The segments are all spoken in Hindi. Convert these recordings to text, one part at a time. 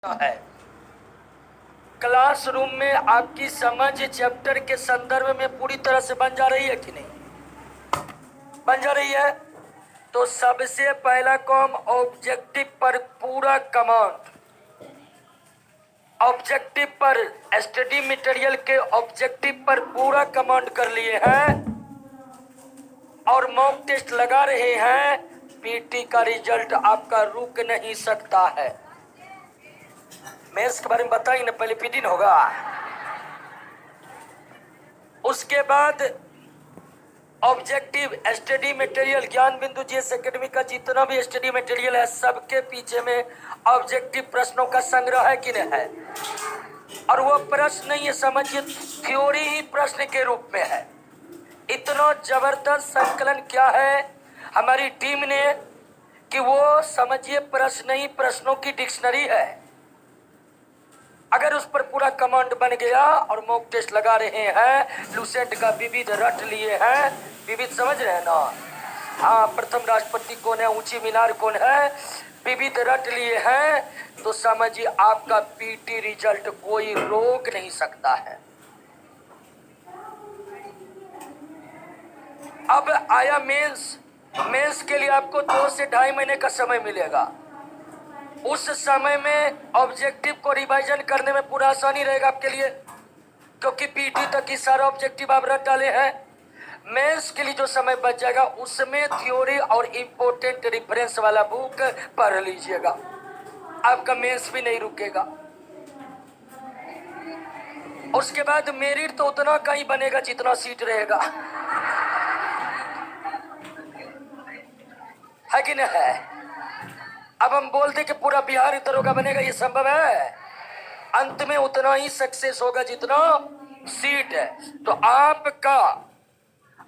है। क्लासरूम में आपकी समझ चैप्टर के संदर्भ में पूरी तरह से बन जा रही है कि नहीं? बन जा रही है। तो सबसे पहला काम ऑब्जेक्टिव पर पूरा कमांड, ऑब्जेक्टिव पर स्टडी मटेरियल के ऑब्जेक्टिव पर पूरा कमांड कर लिए हैं और मॉक टेस्ट लगा रहे हैं। पीटी का रिजल्ट आपका रुक नहीं सकता है। मेंस के बारे में बताइए ना, पहले पीटी होगा, उसके बाद ऑब्जेक्टिव स्टडी मटेरियल। ज्ञान बिंदु जीएस एकेडमी का जितना भी स्टडी मटेरियल है सबके पीछे में ऑब्जेक्टिव प्रश्नों का संग्रह है कि नहीं है। और वो प्रश्न नहीं है, समझिए थ्योरी ही प्रश्न के रूप में है। इतना जबरदस्त संकलन क्या है हमारी टीम ने कि वो समझिए प्रश्न ही प्रश्नों की डिक्शनरी है। अगर उस पर पूरा कमांड बन गया और मॉक टेस्ट लगा रहे हैं, लूसेंट का विविध रट लिए हैं। विविध समझ रहे हैं ना? हाँ, प्रथम राष्ट्रपति कौन है, ऊंची मीनार कौन है, विविध रट लिए हैं, तो समझिए आपका पीटी रिजल्ट कोई रोक नहीं सकता है। अब आया मेंस। मेंस के लिए आपको 2 से 2.5 महीने का समय मिलेगा। उस समय में ऑब्जेक्टिव को रिवाइजन करने में पूरा आसानी रहेगा आपके लिए, क्योंकि पीटी तक की सारा ऑब्जेक्टिव आप रट डाले हैं। मेंस के लिए जो समय बच जाएगा उसमें थ्योरी और इम्पोर्टेंट रेफरेंस वाला बुक पढ़ लीजिएगा, आपका मेंस भी नहीं रुकेगा। उसके बाद मेरिट तो उतना का ही बनेगा जितना सीट रहेगा, है कि नहीं है? अब हम बोलते कि पूरा बिहार दरोगा बनेगा, ये संभव है? अंत में उतना ही सक्सेस होगा जितना सीट है। तो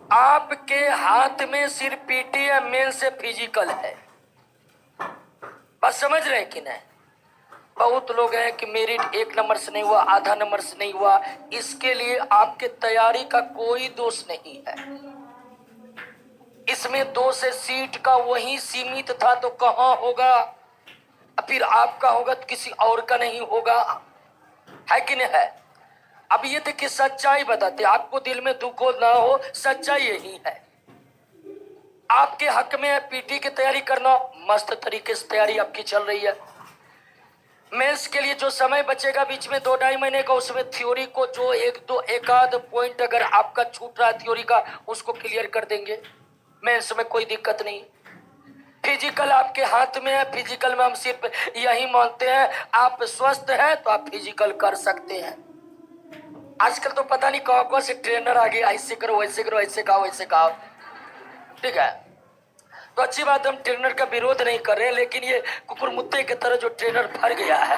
आपके हाथ में सिर्फ पीटी या मेन से फिजिकल है। बस समझ रहे हैं कि नहीं? बहुत लोग हैं कि मेरिट 1 नंबर से नहीं हुआ, आधा नंबर से नहीं हुआ। इसके लिए आपके तैयारी का कोई दोष नहीं है। इसमें 2 से सीट का वही सीमित था तो कहां होगा? फिर आपका होगा तो किसी और का नहीं होगा, है कि नहीं है? अब ये देखिए, सच्चाई बताते, आपको दिल में दुख हो ना हो, सच्चाई यही है। आपके हक में है पीटी की तैयारी करना, मस्त तरीके से तैयारी आपकी चल रही है। मेंस के लिए जो समय बचेगा बीच में 2-2.5 महीने का, उसमें थ्योरी को जो एक आध पॉइंट अगर आपका छूट रहा है थ्योरी का, उसको क्लियर कर देंगे। मेंस में कोई दिक्कत नहीं। फिजिकल आपके हाथ में है। फिजिकल में हम सिर्फ यही मानते हैं, आप स्वस्थ हैं तो आप फिजिकल कर सकते हैं। आजकल तो पता नहीं कौन से ट्रेनर आ गए, ऐसे करो वैसे करो, ऐसे खाओ वैसे खाओ, ठीक है? तो अच्छी बात, हम ट्रेनर का विरोध नहीं कर रहे, लेकिन ये कुकुर मुत्ते की तरह जो ट्रेनर भर गया है,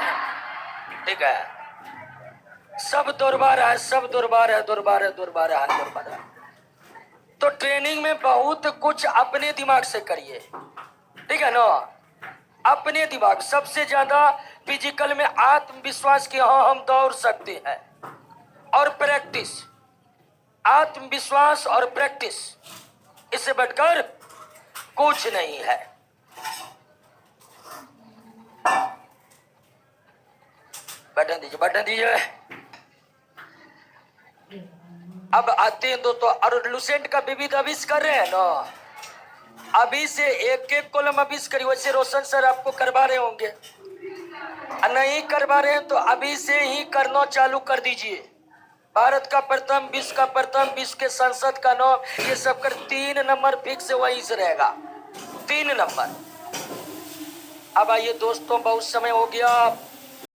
ठीक है? सब दुर्बार है, सब दुर्बार है, दुर्बार है, दुर्बार है, दुर्बार है। तो ट्रेनिंग में बहुत कुछ अपने दिमाग से करिए, ठीक है ना? अपने दिमाग। सबसे ज्यादा फिजिकल में आत्मविश्वास की, हाँ हम दौड़ सकते हैं, और प्रैक्टिस, आत्मविश्वास और प्रैक्टिस, इससे बढ़कर कुछ नहीं है। बटन दीजिए, बटन दीजिए। अब आते हैं दोस्तों, और लूसेंट का विविध अभिष कर रहे हैं ना, अभी से एक कॉलम अभिष करिए। वैसे रोशन सर आपको करवा रहे होंगे, नहीं करवा रहे हैं तो अभी से ही करना चालू कर दीजिए। भारत का प्रथम, विश्व का प्रथम, विश्व के संसद का नाम, ये सब कर 3 नंबर फिक्स वहीं से रहेगा, 3 नंबर। अब आइए दोस्तों, बहुत समय हो गया।